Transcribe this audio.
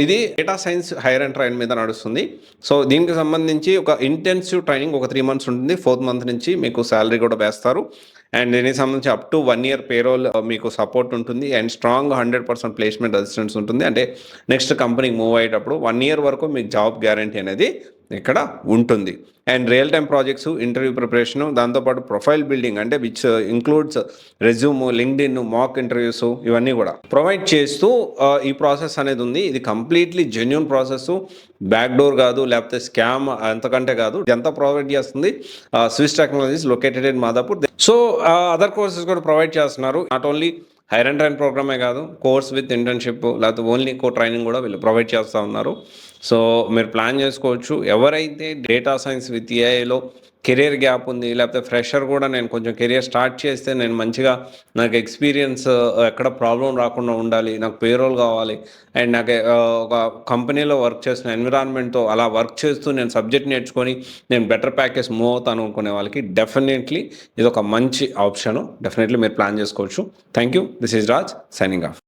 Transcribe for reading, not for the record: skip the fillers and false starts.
ఇది data science hire and train మీద నడుస్తుంది. సో దీనికి సంబంధించి ఒక ఇంటెన్సివ్ ట్రైనింగ్ ఒక 3 మంత్స్ ఉంటుంది. 4th మంత్ నుంచి మీకు సాలరీ కూడా వేస్తారు. అండ్ దీనికి సంబంధించి అప్ టు 1 ఇయర్ పేరోల్ మీకు సపోర్ట్ ఉంటుంది. అండ్ స్ట్రాంగ్ 100% ప్లేస్మెంట్ అసిస్టెన్స్ ఉంటుంది. అంటే నెక్స్ట్ కంపెనీకి మూవ్ అయ్యేటప్పుడు 1 ఇయర్ వరకు మీకు జాబ్ గ్యారంటీ అనేది ఇక్కడ ఉంటుంది. And real time projects, interview preparation, దాంతోపాటు ప్రొఫైల్ బిల్డింగ్ అంటే which includes resume, LinkedIn, mock interviews ఇవన్నీ కూడా ప్రొవైడ్ చేస్తూ ఈ ప్రాసెస్ అనేది ఉంది. ఇది completely genuine process, back door కాదు, లేకపోతే స్కామ్ అంతకంటే కాదు. ఇదంతా ప్రొవైడ్ చేస్తుంది Swiss technologies located in Madhapur. So other courses కూడా ప్రొవైడ్ చేస్తున్నారు. Not only hire and train ప్రోగ్రామే కాదు, కోర్స్ విత్ ఇంటర్న్షిప్ లేకపోతే ఓన్లీ ట్రైనింగ్ కూడా వీళ్ళు ప్రొవైడ్ చేస్తూ ఉన్నారు. సో మీరు ప్లాన్ చేసుకోవచ్చు. ఎవరైతే డేటా సైన్స్ విత్ ఏఐలో కెరియర్ గ్యాప్ ఉంది, లేకపోతే ఫ్రెషర్ కూడా నేను కొంచెం కెరియర్ స్టార్ట్ చేస్తే నేను మంచిగా నాకు ఎక్స్పీరియన్స్ ఎక్కడ ప్రాబ్లం రాకుండా ఉండాలి, నాకు పేరోల్ కావాలి, అండ్ నాకు ఒక కంపెనీలో వర్క్ చేస్తున్న ఎన్విరాన్మెంట్తో అలా వర్క్ చేస్తూ నేను సబ్జెక్ట్ నేర్చుకొని నేను బెటర్ ప్యాకేజ్ మూవ్ అవుతాను అనుకునే వాళ్ళకి డెఫినెట్లీ ఇది ఒక మంచి ఆప్షను. డెఫినెట్లీ మీరు ప్లాన్ చేసుకోవచ్చు. Thank you. This is Raj signing off.